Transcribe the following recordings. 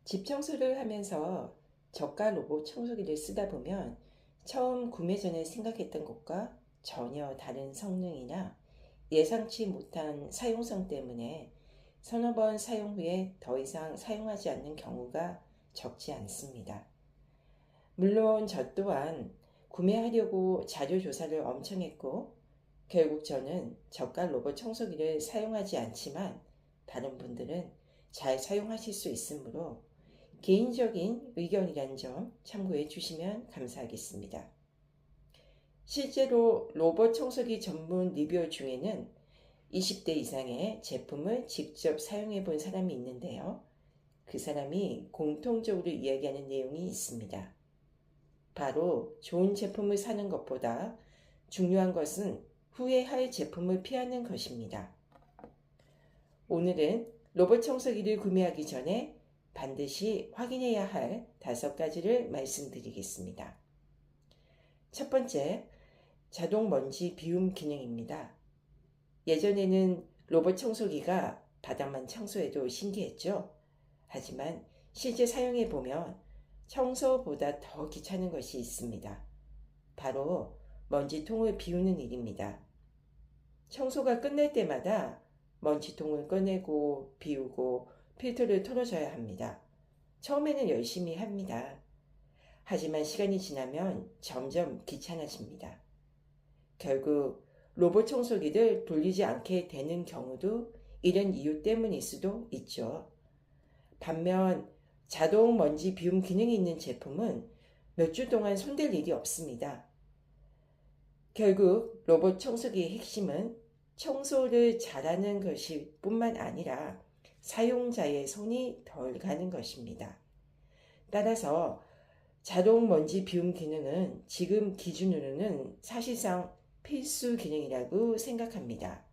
집 청소를 하면서 저가 로봇 청소기를 쓰다 보면 처음 구매 전에 생각했던 것과 전혀 다른 성능이나 예상치 못한 사용성 때문에 서너 번 사용 후에 더 이상 사용하지 않는 경우가 적지 않습니다. 물론 저 또한 구매하려고 자료 조사를 엄청 했고 결국 저는 저가 로봇 청소기를 사용하지 않지만 다른 분들은 잘 사용하실 수 있으므로 개인적인 의견이란 점 참고해 주시면 감사하겠습니다. 실제로 로봇 청소기 전문 리뷰어 중에는 20대 이상의 제품을 직접 사용해 본 사람이 있는데요. 그 사람이 공통적으로 이야기하는 내용이 있습니다. 바로 좋은 제품을 사는 것보다 중요한 것은 후회할 제품을 피하는 것입니다. 오늘은 로봇 청소기를 구매하기 전에 반드시 확인해야 할 5가지를 말씀드리겠습니다. 첫 번째, 자동 먼지 비움 기능입니다. 예전에는 로봇 청소기가 바닥만 청소해도 신기했죠? 하지만 실제 사용해보면 청소보다 더 귀찮은 것이 있습니다. 바로 먼지통을 비우는 일입니다. 청소가 끝날 때마다 먼지통을 꺼내고 비우고 필터를 털어줘야 합니다. 처음에는 열심히 합니다. 하지만 시간이 지나면 점점 귀찮아집니다. 결국 로봇 청소기를 돌리지 않게 되는 경우도 이런 이유 때문일 수도 있죠. 반면 자동 먼지 비움 기능이 있는 제품은 몇 주 동안 손댈 일이 없습니다. 결국 로봇 청소기의 핵심은 청소를 잘하는 것이 뿐만 아니라 사용자의 손이 덜 가는 것입니다. 따라서 자동 먼지 비움 기능은 지금 기준으로는 사실상 필수 기능이라고 생각합니다.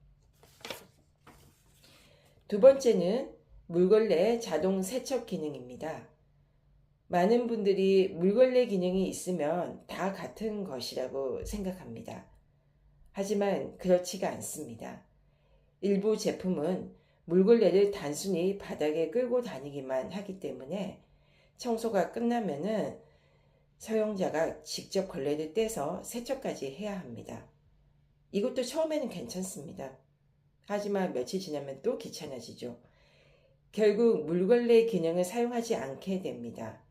두 번째는 물걸레 자동 세척 기능입니다. 많은 분들이 물걸레 기능이 있으면 다 같은 것이라고 생각합니다. 하지만 그렇지가 않습니다. 일부 제품은 물걸레를 단순히 바닥에 끌고 다니기만 하기 때문에 청소가 끝나면은 사용자가 직접 걸레를 떼서 세척까지 해야 합니다. 이것도 처음에는 괜찮습니다. 하지만 며칠 지나면 또 귀찮아지죠. 결국 물걸레 기능을 사용하지 않게 됩니다.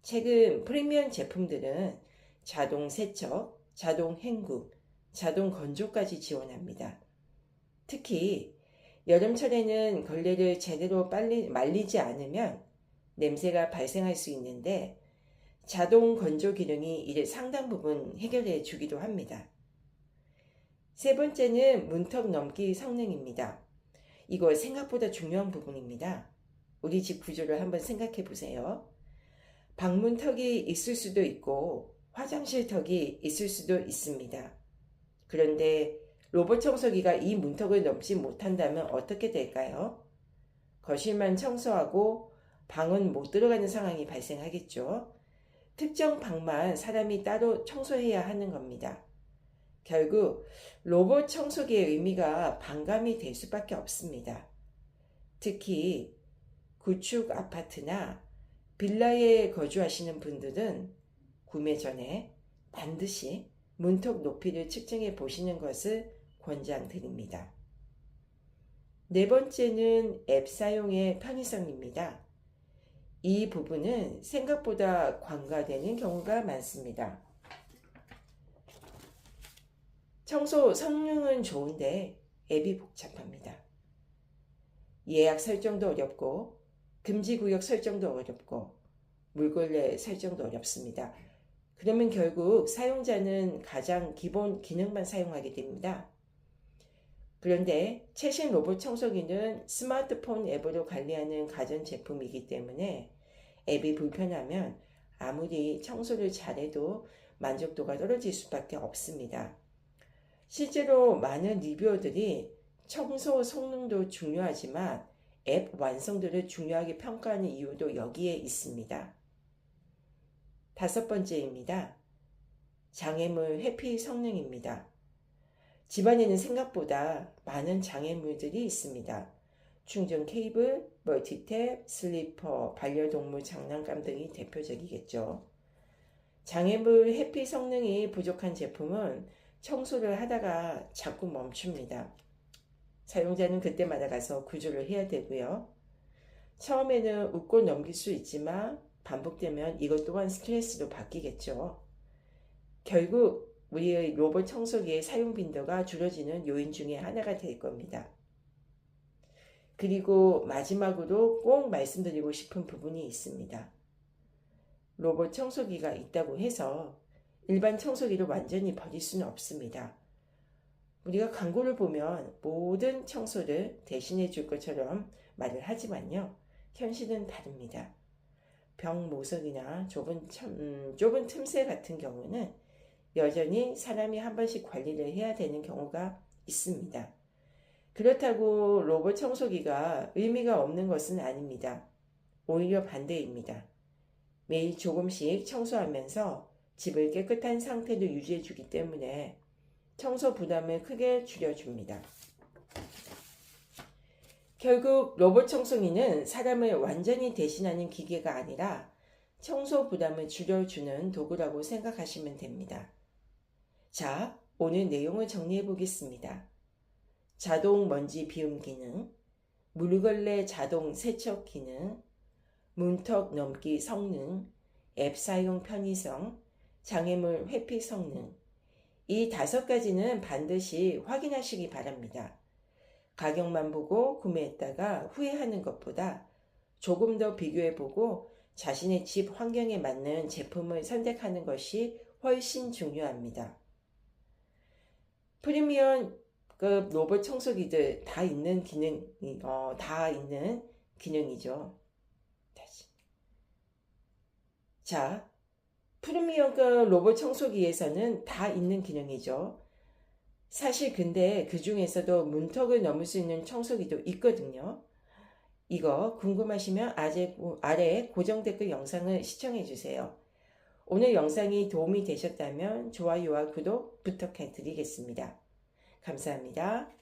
최근 프리미엄 제품들은 자동 세척, 자동 헹구, 자동 건조까지 지원합니다. 특히 여름철에는 걸레를 제대로 말리지 않으면 냄새가 발생할 수 있는데 자동 건조 기능이 이를 상당 부분 해결해 주기도 합니다. 세 번째는 문턱 넘기 성능입니다. 이거 생각보다 중요한 부분입니다. 우리 집 구조를 한번 생각해 보세요. 방문턱이 있을 수도 있고 화장실 턱이 있을 수도 있습니다. 그런데 로봇 청소기가 이 문턱을 넘지 못한다면 어떻게 될까요? 거실만 청소하고 방은 못 들어가는 상황이 발생하겠죠. 특정 방만 사람이 따로 청소해야 하는 겁니다. 결국 로봇 청소기의 의미가 반감이 될 수밖에 없습니다. 특히 구축 아파트나 빌라에 거주하시는 분들은 구매 전에 반드시 문턱 높이를 측정해 보시는 것을 권장드립니다. 네 번째는 앱 사용의 편의성입니다. 이 부분은 생각보다 관가되는 경우가 많습니다. 청소 성능은 좋은데 앱이 복잡합니다. 예약 설정도 어렵고 금지구역 설정도 어렵고 물걸레 설정도 어렵습니다. 그러면 결국 사용자는 가장 기본 기능만 사용하게 됩니다. 그런데 최신 로봇 청소기는 스마트폰 앱으로 관리하는 가전제품이기 때문에 앱이 불편하면 아무리 청소를 잘해도 만족도가 떨어질 수밖에 없습니다. 실제로 많은 리뷰어들이 청소 성능도 중요하지만 앱 완성도를 중요하게 평가하는 이유도 여기에 있습니다. 다섯 번째입니다. 장애물 회피 성능입니다. 집안에는 생각보다 많은 장애물들이 있습니다. 충전 케이블, 멀티탭, 슬리퍼, 반려동물 장난감 등이 대표적이겠죠. 장애물 해피 성능이 부족한 제품은 청소를 하다가 자꾸 멈춥니다. 사용자는 그때마다 가서 구조를 해야 되고요. 처음에는 웃고 넘길 수 있지만 반복되면 이것 또한 스트레스로 바뀌겠죠. 결국 우리의 로봇 청소기의 사용 빈도가 줄어지는 요인 중에 하나가 될 겁니다. 그리고 마지막으로 꼭 말씀드리고 싶은 부분이 있습니다. 로봇 청소기가 있다고 해서 일반 청소기를 완전히 버릴 수는 없습니다. 우리가 광고를 보면 모든 청소를 대신해 줄 것처럼 말을 하지만요. 현실은 다릅니다. 벽 모서리나 좁은 틈새 같은 경우는 여전히 사람이 한 번씩 관리를 해야 되는 경우가 있습니다. 그렇다고 로봇 청소기가 의미가 없는 것은 아닙니다. 오히려 반대입니다. 매일 조금씩 청소하면서 집을 깨끗한 상태로 유지해 주기 때문에 청소 부담을 크게 줄여줍니다. 결국 로봇 청소기는 사람을 완전히 대신하는 기계가 아니라 청소 부담을 줄여주는 도구라고 생각하시면 됩니다. 자, 오늘 내용을 정리해 보겠습니다. 자동 먼지 비움 기능, 물걸레 자동 세척 기능, 문턱 넘기 성능, 앱 사용 편의성, 장애물 회피 성능, 이 5가지는 반드시 확인하시기 바랍니다. 가격만 보고 구매했다가 후회하는 것보다 조금 더 비교해보고 자신의 집 환경에 맞는 제품을 선택하는 것이 훨씬 중요합니다. 프리미엄급 로봇 청소기들 다 있는 기능이죠. 자, 프리미엄급 로봇 청소기에서는 다 있는 기능이죠. 사실 근데 그 중에서도 문턱을 넘을 수 있는 청소기도 있거든요. 이거 궁금하시면 아래 고정 댓글 영상을 시청해 주세요. 오늘 영상이 도움이 되셨다면 좋아요와 구독 부탁드리겠습니다. 감사합니다.